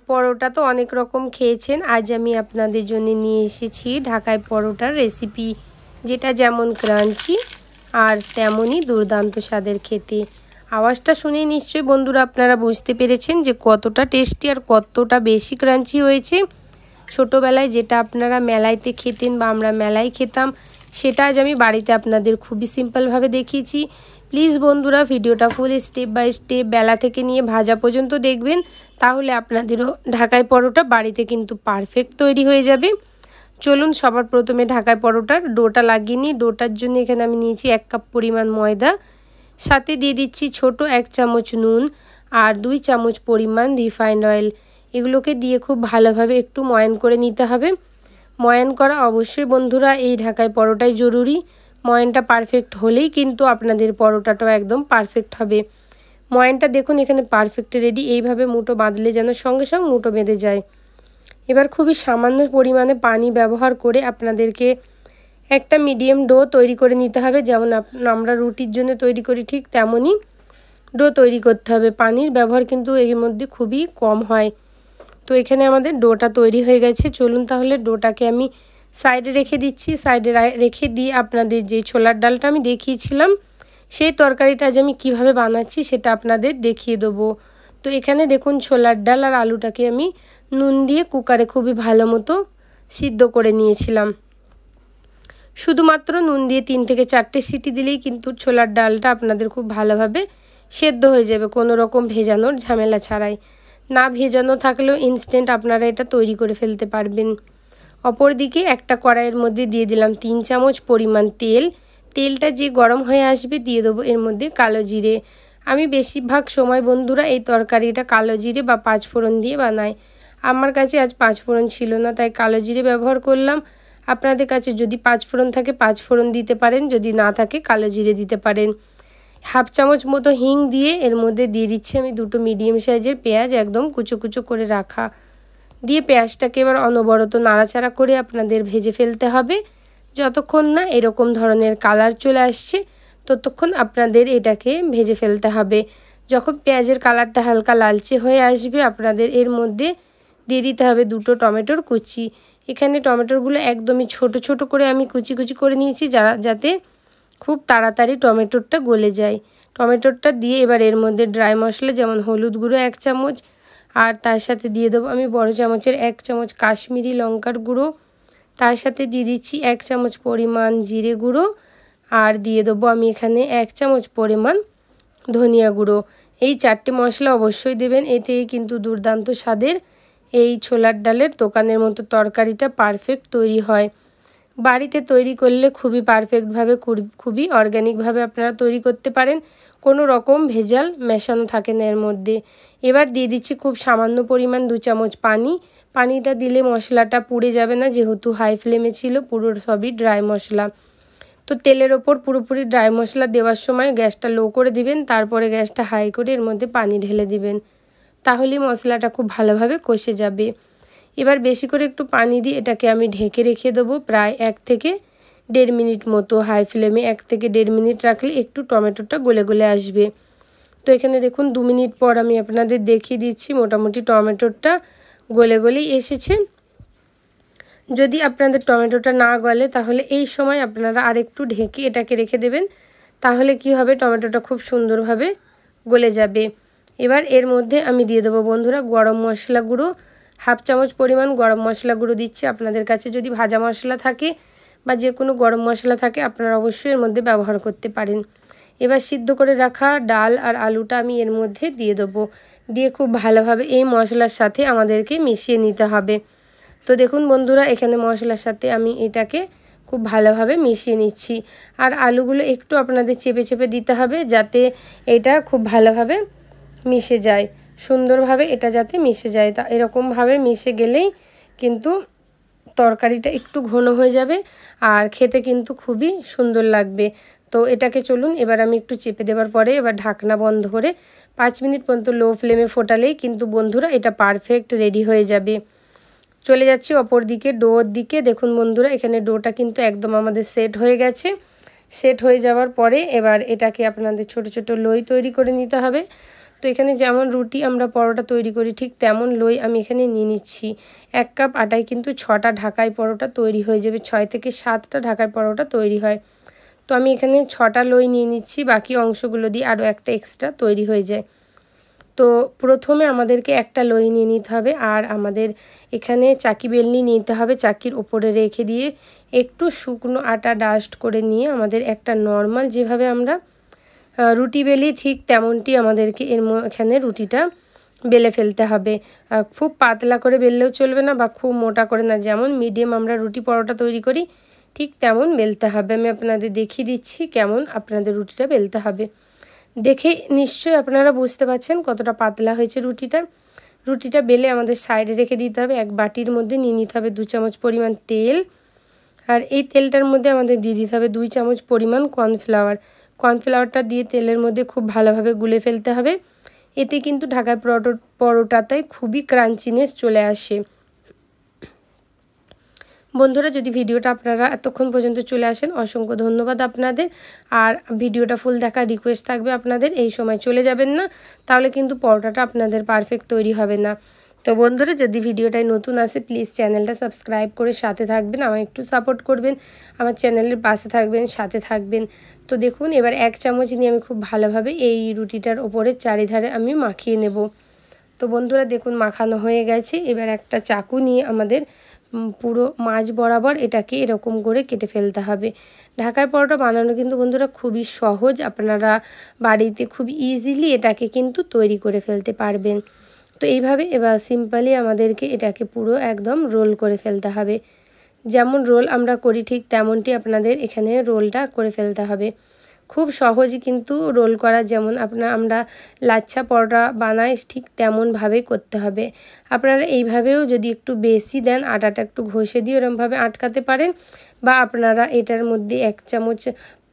পরোটা তো অনেক রকম খেয়েছেন, আজ আমি আপনাদের জন্য নিয়ে এসেছি ঢাকায় পরোটার রেসিপি, যেটা যেমন ক্রাঞ্চি আর তেমনই দুর্দান্ত স্বাদের খেতে। আওয়াজটা শুনে নিশ্চয়ই বন্ধুরা আপনারা বুঝতে পেরেছেন যে কতটা টেস্টি আর কতটা বেশি ক্রাঞ্চি হয়েছে। ছোটোবেলায় যেটা আপনারা মেলাইতে খেতেন বা আমরা মেলায় খেতাম, সেটা আজ আমি বাড়িতে আপনাদের খুবই সিম্পলভাবে দেখিয়েছি। প্লিজ বন্ধুরা ভিডিওটা ফুল স্টেপ বাই স্টেপ বেলা থেকে নিয়ে ভাজা পর্যন্ত দেখবেন, তাহলে আপনাদেরও ঢাকায় পরোটা বাড়িতে কিন্তু পারফেক্ট তৈরি হয়ে যাবে। চলুন সবার প্রথমে ঢাকায় পরোটার ডোটা লাগিয়ে নিই। ডোটার জন্য এখানে আমি নিয়েছি 1 কাপ পরিমাণ ময়দা, সাথে দিয়ে দিচ্ছি ছোট 1 চামচ নুন আর 2 চামচ পরিমাণ রিফাইন্ড অয়েল। এগুলোকে দিয়ে খুব ভালোভাবে একটু ময়ান করে নিতে হবে। ময়ান করা অবশ্যই বন্ধুরা এই ঢাকায় পরোটায় জরুরি। ময়ানটা পারফেক্ট হলেই কিন্তু আপনাদের পরোটাটাও একদম পারফেক্ট হবে। ময়ানটা দেখুন এখানে পারফেক্ট রেডি। এইভাবে মুঠো বাঁধলে যেন সঙ্গে সঙ্গে মুঠো বেঁধে যায়। এবার খুবই সামান্য পরিমাণে পানি ব্যবহার করে আপনাদেরকে একটা মিডিয়াম ডো তৈরি করে নিতে হবে। যেমন আমরা রুটির জন্য তৈরি করি ঠিক তেমনই ডো তৈরি করতে হবে। পানির ব্যবহার কিন্তু এর মধ্যে খুবই কম হয়। তো এখানে আমাদের ডোটা তৈরি হয়ে গেছে। চলুন তাহলে ডোটাকে আমি সাইডে রেখে দিচ্ছি। সাইডে রেখে দিয়ে আপনাদের যে ছোলার ডালটা আমি দেখিয়েছিলাম, সেই তরকারিটা আজ আমি কিভাবে বানাচ্ছি সেটা আপনাদের দেখিয়ে দেবো। তো এখানে দেখুন ছোলার ডাল আর আলুটাকে আমি নুন দিয়ে কুকারে খুবই ভালো মতো সিদ্ধ করে নিয়েছিলাম। শুধুমাত্র নুন দিয়ে 3 থেকে 4টে সিটি দিলেই কিন্তু ছোলার ডালটা আপনাদের খুব ভালোভাবে সেদ্ধ হয়ে যাবে, কোনো রকম ভেজানোর ঝামেলা ছাড়াই। না ভেজানো থাকলেও ইনস্ট্যান্ট আপনারা এটা তৈরি করে ফেলতে পারবেন। অপরদিকে একটা কড়াইয়ের মধ্যে দিয়ে দিলাম 3 চামচ পরিমাণ তেল। তেলটা যে গরম হয়ে আসবে দিয়ে দেবো এর মধ্যে কালো জিরে। আমি বেশিরভাগ সময় বন্ধুরা এই তরকারিটা কালো জিরে বা 5 ফোড়ন দিয়ে বানাই। আমার কাছে আজ 5 ফোড়ন ছিল না, তাই কালো জিরে ব্যবহার করলাম। আপনাদের কাছে যদি 5 ফোড়ন থাকে 5 ফোড়ন দিতে পারেন, যদি না থাকে কালো জিরে দিতে পারেন। হাফ চামচ মতো হিং দিয়ে এর মধ্যে দিয়ে দিচ্ছি আমি 2টো মিডিয়াম সাইজের পেঁয়াজ, একদম কুচো কুচো করে রাখা। দিয়ে পেঁয়াজটাকে এবার অনবরত নাড়াচাড়া করে আপনাদের ভেজে ফেলতে হবে। যতক্ষণ না এরকম ধরনের কালার চলে আসছে ততক্ষণ আপনাদের এটাকে ভেজে ফেলতে হবে। যখন পেঁয়াজের কালারটা হালকা লালচে হয়ে আসবে আপনাদের এর মধ্যে দিয়ে দিতে হবে 2টো টমেটোর কুচি। এখানে টমেটোরগুলো একদমই ছোট ছোট করে আমি কুচি কুচি করে নিয়েছি, যাতে খুব তাড়াতাড়ি টমেটোরটা গলে যায়। টমেটোরটা দিয়ে এবার এর মধ্যে ড্রাই মশলা যেমন হলুদ গুঁড়ো 1 চামচ, আর তার সাথে দিয়ে দেবো আমি বড় চামচের 1 চামচ কাশ্মীরি লঙ্কার গুঁড়ো। তার সাথে দিয়ে দিচ্ছি 1 চামচ পরিমাণ জিরে গুঁড়ো, আর দিয়ে দেবো আমি এখানে 1 চামচ পরিমাণ ধনিয়া গুঁড়ো। এই 4টে মশলা অবশ্যই দেবেন, এতে কিন্তু দুর্দান্ত স্বাদের এই ছোলার ডালের দোকানের মতো তরকারিটা পারফেক্ট তৈরি হয়। বাড়িতে তৈরি করলে খুবই পারফেক্টভাবে খুবই অর্গ্যানিকভাবে আপনারা তৈরি করতে পারেন, কোনো রকম ভেজাল মেশানো থাকে না এর মধ্যে। এবার দিয়ে দিচ্ছি খুব সামান্য পরিমাণ 2 চামচ পানি। পানিটা দিলে মশলাটা পুড়ে যাবে না, যেহেতু হাই ফ্লেমে ছিল, পুরো সবই ড্রাই মশলা। তো তেলের ওপর পুরোপুরি ড্রাই মশলা দেওয়ার সময় গ্যাসটা লো করে দিবেন, তারপরে গ্যাসটা হাই করে এর মধ্যে পানি ঢেলে দিবেন, তাহলেই মশলাটা খুব ভালোভাবে কষে যাবে। এবার বেশি করে একটু পানি দিয়ে এটাকে আমি ঢেকে রেখে দেবো প্রায় 1 থেকে 1.5 মিনিট মতো। হাই ফ্লেমে 1 থেকে 1.5 মিনিট রাখলে একটু টমেটোটা গলে গলে আসবে। তো এখানে দেখুন 2 মিনিট পর আমি আপনাদের দেখিয়ে দিচ্ছি, মোটামুটি টমেটোটা গলে গলেই এসেছে। যদি আপনাদের টমেটোটা না গলে তাহলে এই সময় আপনারা আরেকটু ঢেকে এটাকে রেখে দেবেন, তাহলে কি হবে টমেটোটা খুব সুন্দরভাবে গলে যাবে। এবার এর মধ্যে আমি দিয়ে দেবো বন্ধুরা গরম মশলা গুঁড়ো, হাফ চামচ পরিমাণ গরম মশলা গুঁড়ো দিচ্ছি। আপনাদের কাছে যদি ভাজা মশলা থাকে বা যে কোনো গরম মশলা থাকে আপনারা অবশ্যই এর মধ্যে ব্যবহার করতে পারেন। এবার সিদ্ধ করে রাখা ডাল আর আলুটা আমি এর মধ্যে দিয়ে দেবো, দিয়ে খুব ভালোভাবে এই মশলার সাথে আমাদেরকে মিশিয়ে নিতে হবে। তো দেখুন বন্ধুরা এখানে মশলার সাথে আমি এটাকে খুব ভালোভাবে মিশিয়ে নিচ্ছি। আর আলুগুলো একটু আপনাদের চেপে চেপে দিতে হবে, যাতে এটা খুব ভালোভাবে মিশে যায়, সুন্দরভাবে এটা যাতে মিশে যায়। তা এরকমভাবে মিশে গেলেই কিন্তু তরকারিটা একটু ঘন হয়ে যাবে আর খেতে কিন্তু খুবই সুন্দর লাগবে। তো এটাকে চলুন এবার আমি একটু চেপে দেওয়ার পরে এবার ঢাকনা বন্ধ করে 5 মিনিট পর্যন্ত লো ফ্লেমে ফোটালেই কিন্তু বন্ধুরা এটা পারফেক্ট রেডি হয়ে যাবে। চলে যাচ্ছি অপর দিকে ডোর দিকে। দেখুন বন্ধুরা এখানে ডোটা কিন্তু একদম আমাদের সেট হয়ে গেছে। সেট হয়ে যাওয়ার পরে এবার এটাকে আপনাদের ছোট ছোট লই তৈরি করে নিতে হবে। তো এখানে যেমন রুটি আমরা পরোটা তৈরি করি ঠিক তেমন লই আমি এখানে নিয়ে নিচ্ছি। 1 কাপ আটায় কিন্তু 6টা ঢাকাই পরোটা তৈরি হয়ে যাবে, 6 থেকে 7টা ঢাকাই পরোটা তৈরি হয়। তো আমি এখানে 6টা লই নিয়ে নিচ্ছি, বাকি অংশগুলো দিয়ে আরও একটা এক্সট্রা তৈরি হয়ে যায়। তো প্রথমে আমাদেরকে একটা লই নিয়ে নিতে হবে, আর আমাদের এখানে চাকি বেলনি নিতে হবে, চাকির ওপরে রেখে দিয়ে একটু শুকনো আটা ডাস্ট করে নিয়ে আমাদের একটা নর্মাল যেভাবে আমরা রুটি বেলি ঠিক তেমনটি আমাদেরকে এখানে রুটিটা বেলে ফেলতে হবে। খুব পাতলা করে বেললেও চলবে না বা খুব মোটা করে না, যেমন মিডিয়াম আমরা রুটি পরোটা তৈরি করি ঠিক তেমন বেলতে হবে। আমি আপনাদের দেখিয়ে দিচ্ছি কেমন আপনাদের রুটিটা বেলতে হবে। দেখে নিশ্চয়ই আপনারা বুঝতে পারছেন কতটা পাতলা হয়েছে রুটিটা। রুটিটা বেলে আমাদের সাইডে রেখে দিতে হবে। এক বাটির মধ্যে নিয়ে নিতে হবে 2 চামচ পরিমাণ তেল, আর এই তেলটার মধ্যে আমাদের দিয়ে দিতে হবে 2 চামচ পরিমাণ কর্নফ্লাওয়ার। কর্নফ্লাওয়ারটা দিয়ে তেলের মধ্যে খুব ভালোভাবে গুলে ফেলতে হবে। এতে কিন্তু ঢাকাই পরোটাতে খুবই ক্রাঞ্চিনেস চলে আসে। বন্ধুরা, যদি ভিডিওটা আপনারা এতক্ষণ পর্যন্ত চলে আসেন অসংখ্য ধন্যবাদ আপনাদের। আর ভিডিওটা ফুল দেখার রিকোয়েস্ট থাকবে আপনাদের, এই সময় চলে যাবেন না, তাহলে কিন্তু পরোটাটা আপনাদের পারফেক্ট তৈরি হবে না। তো বন্ধুরা, যদি ভিডিওটায় নতুন আসে প্লিজ চ্যানেলটা সাবস্ক্রাইব করে সাথে থাকবেন, আমায় একটু সাপোর্ট করবেন, আমার চ্যানেলের পাশে থাকবেন, সাথে থাকবেন। তো দেখুন, এবার 1 চামচ নিয়ে আমি খুব ভালোভাবে এই রুটিটার ওপরে চারিধারে আমি মাখিয়ে নেব। তো বন্ধুরা দেখুন, মাখানো হয়ে গেছে। এবার একটা চাকু নিয়ে আমাদের পুরো মাঝ বরাবর এটাকে এরকম করে কেটে ফেলতে হবে। ঢাকাই পরোটা বানানো কিন্তু বন্ধুরা খুবই সহজ, আপনারা বাড়িতে খুব ইজিলি এটাকে কিন্তু তৈরি করে ফেলতে পারবেন। তো এইভাবে এবার সিম্পলি আমাদেরকে এটাকে পুরো একদম রোল করে ফেলতে হবে। যেমন রোল আমরা করি ঠিক তেমনটি আপনাদের এখানে রোলটা করে ফেলতে হবে। খুব সহজই কিন্তু রোল করা, যেমন আমরা লাচ্ছা পরোটা বানাই ঠিক তেমনভাবে করতে হবে। আপনারা এইভাবেও যদি একটু বেশি দেন, আটাটা একটু ঘষে দিয়ে ওরমভাবে আটকাতে পারেন, বা আপনারা এটার মধ্যে 1 চামচ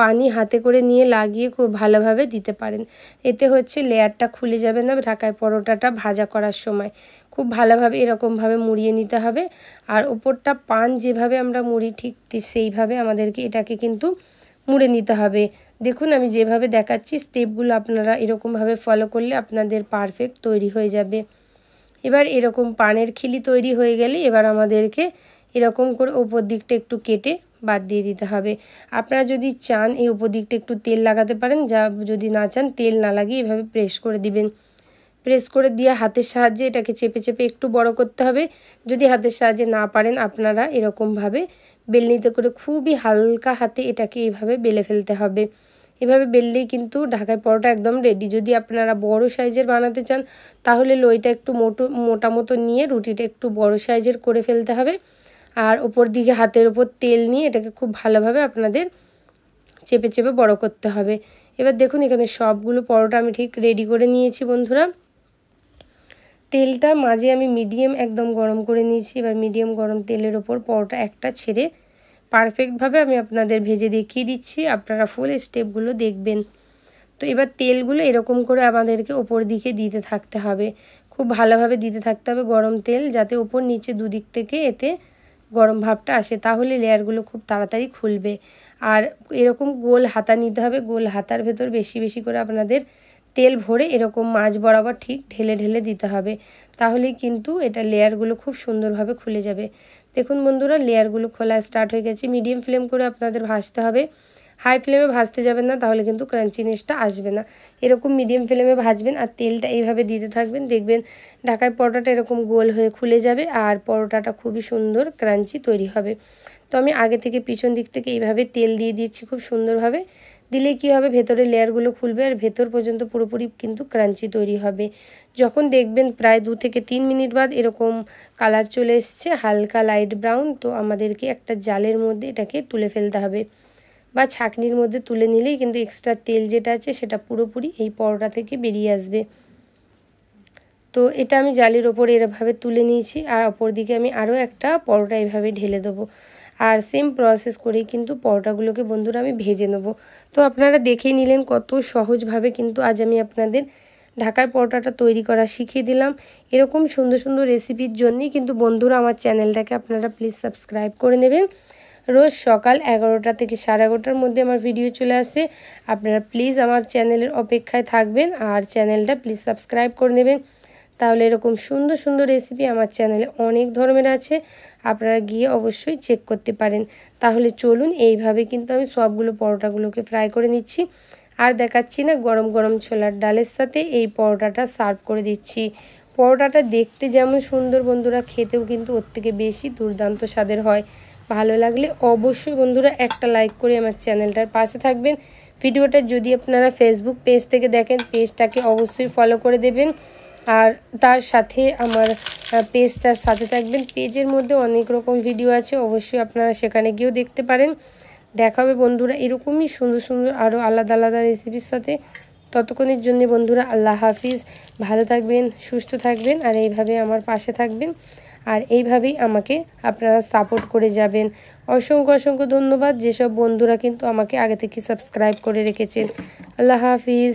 পানি হাতে করে নিয়ে লাগিয়ে খুব ভালোভাবে দিতে পারেন। এতে হচ্ছে লেয়ারটা খুলে যাবে না ঢাকাই পরোটাটা ভাজা করার সময়। খুব ভালোভাবে এরকমভাবে মুড়িয়ে নিতে হবে, আর ওপরটা পান যেভাবে আমরা মুড়ি ঠিক সেইভাবে আমাদেরকে এটাকে কিন্তু মুড়ে নিতে হবে। দেখুন, আমি যেভাবে দেখাচ্ছি স্টেপগুলো আপনারা এরকমভাবে ফলো করলে আপনাদের পারফেক্ট তৈরি হয়ে যাবে। এবার এরকম পানের খিলি তৈরি হয়ে গেলে এবার আমাদেরকে এরকম করে ওপর দিকটা একটু কেটে বাদ দিয়ে দিতে হবে। আপনারা যদি চান এই উপর দিকটা একটু তেল লাগাতে পারেন, যদি না চান তেল না লাগিয়ে এভাবে প্রেস করে দিবেন। প্রেস করে দিয়ে হাতের সাহায্যে এটাকে চেপে চেপে একটু বড় করতে হবে। যদি হাতের সাহায্যে না পারেন আপনারা এরকমভাবে বেলনিতে করে খুবই হালকা হাতে এটাকে এইভাবে বেলে ফেলতে হবে। এভাবে বেললেই কিন্তু ঢাকাই পরোটা একদম রেডি। যদি আপনারা বড় সাইজের বানাতে চান তাহলে লইটা একটু মোটা মতো নিয়ে রুটিটা একটু বড় সাইজের করে ফেলতে হবে, আর ওপর দিকে হাতের ওপর তেল নিয়ে এটাকে খুব ভালোভাবে আপনাদের চেপে চেপে বড় করতে হবে। এবার দেখুন, এখানে সবগুলো পরোটা আমি ঠিক রেডি করে নিয়েছি বন্ধুরা। তেলটা মাঝে আমি মিডিয়াম একদম গরম করে নিয়েছি। এবার মিডিয়াম গরম তেলের ওপর পরোটা একটা ছেড়ে পারফেক্টভাবে আমি আপনাদের ভেজে দেখিয়ে দিচ্ছি, আপনারা ফুল স্টেপগুলো দেখবেন। তো এবার তেলগুলো এরকম করে আমাদেরকে ওপর দিকে দিতে থাকতে হবে, খুব ভালোভাবে দিতে থাকতে হবে গরম তেল, যাতে ওপর নিচে দুদিক থেকে এতে গরম ভাবটা আসে, তাহলে লেয়ারগুলো খুব তাড়াতাড়ি খুলবে। আর এরকম গোল হাতা নিতে হবে, গোল হাতার ভেতর বেশি বেশি করে আপনাদের তেল ভরে এরকম মাঝ বরাবর ঠিক ঢেলে ঢেলে দিতে হবে, তাহলেই কিন্তু এটা লেয়ারগুলো খুব সুন্দরভাবে খুলে যাবে। দেখুন বন্ধুরা, লেয়ারগুলো খোলা স্টার্ট হয়ে গেছে। মিডিয়াম ফ্লেম করে আপনাদের ভাজতে হবে, হাই ফ্লেমে ভাজতে যাবেন না, তাহলে কিন্তু ক্রাঞ্চিনেসটা আসবে না। এরকম মিডিয়াম ফ্লেমে ভাজবেন আর তেলটা এইভাবে দিতে থাকবেন, দেখবেন ঢাকাই পরোটাটা এরকম গোল হয়ে খুলে যাবে আর পরোটাটা খুবই সুন্দর ক্রাঞ্চি তৈরি হবে। তো আমি আগে থেকে পিছন দিক থেকে এইভাবে তেল দিয়ে দিচ্ছি খুব সুন্দরভাবে। দিলে কী হবে, ভেতরে লেয়ারগুলো খুলবে আর ভেতর পর্যন্ত পুরোপুরি কিন্তু ক্রাঞ্চি তৈরি হবে। যখন দেখবেন প্রায় 2 থেকে 3 মিনিট বাদ এরকম কালার চলে এসছে হালকা লাইট ব্রাউন, তো আমাদেরকে একটা জালের মধ্যে এটাকে তুলে ফেলতে হবে, বা ছাঁকনির মধ্যে তুলে নিলেই কিন্তু এক্সট্রা তেল যেটা আছে সেটা পুরোপুরি এই পরোটা থেকে বেরিয়ে আসবে। তো এটা আমি জালির ওপরে এভাবে তুলে নিয়েছি, আর অপর দিকে আমি আরও একটা পরোটা এভাবে ঢেলে দেবো। আর সেম প্রসেস করেই কিন্তু পরোটাগুলোকে বন্ধুরা আমি ভেজে নেব। তো আপনারা দেখেই নিলেন কত সহজভাবে কিন্তু আজ আমি আপনাদের ঢাকাই পরোটাটা তৈরি করা শিখিয়ে দিলাম। এরকম সুন্দর সুন্দর রেসিপির জন্যই কিন্তু বন্ধুরা আমার চ্যানেলটাকে আপনারা প্লিজ সাবস্ক্রাইব করে নেবেন। রোজ সকাল 11টা থেকে 11:30টার মধ্যে আমার ভিডিও চলে আসে। আপনারা প্লিজ আমার চ্যানেলের অপেক্ষায় থাকবেন আর চ্যানেলটা প্লিজ সাবস্ক্রাইব করে নেবেন। তাহলে এরকম সুন্দর সুন্দর রেসিপি আমার চ্যানেলে অনেক ধরনের আছে, আপনারা গিয়ে অবশ্যই চেক করতে পারেন। তাহলে চলুন, এইভাবে কিন্তু আমি সবগুলো পরোটাগুলোকে ফ্রাই করে নিচ্ছি। আর দেখাচ্ছি না, গরম গরম ছোলার ডালের সাথে এই পরোটাটা সার্ভ করে দিচ্ছি। পরোটাটা দেখতে যেমন সুন্দর বন্ধুরা, খেতেও কিন্তু ওর থেকে বেশি দুর্দান্ত স্বাদের হয়। ভালো লাগলে অবশ্যই বন্ধুরা একটা লাইক করে আমার চ্যানেলটার পাশে থাকবেন। ভিডিওটা যদি আপনারা ফেসবুক পেজ থেকে দেখেন, পেজটাকে অবশ্যই ফলো করে দেবেন আর তার সাথে আমার পেজটার সাথে থাকবেন। পেজের মধ্যে অনেক রকম ভিডিও আছে, অবশ্যই আপনারা সেখানে গিয়েও দেখতে পারেন। দেখা হবে বন্ধুরা এরকমই সুন্দর সুন্দর আরও আলাদা আলাদা রেসিপির সাথে। ততক্ষণের জন্য বন্ধুরা আল্লাহ হাফিজ, ভালো থাকবেন, সুস্থ থাকবেন আর এইভাবে আমার পাশে থাকবেন আর এইভাবেই আমাকে আপনারা সাপোর্ট করে যাবেন। অসংখ্য অসংখ্য ধন্যবাদ যেসব বন্ধুরা কিন্তু আমাকে আগে থেকে সাবস্ক্রাইব করে রেখেছেন। আল্লাহ হাফিজ।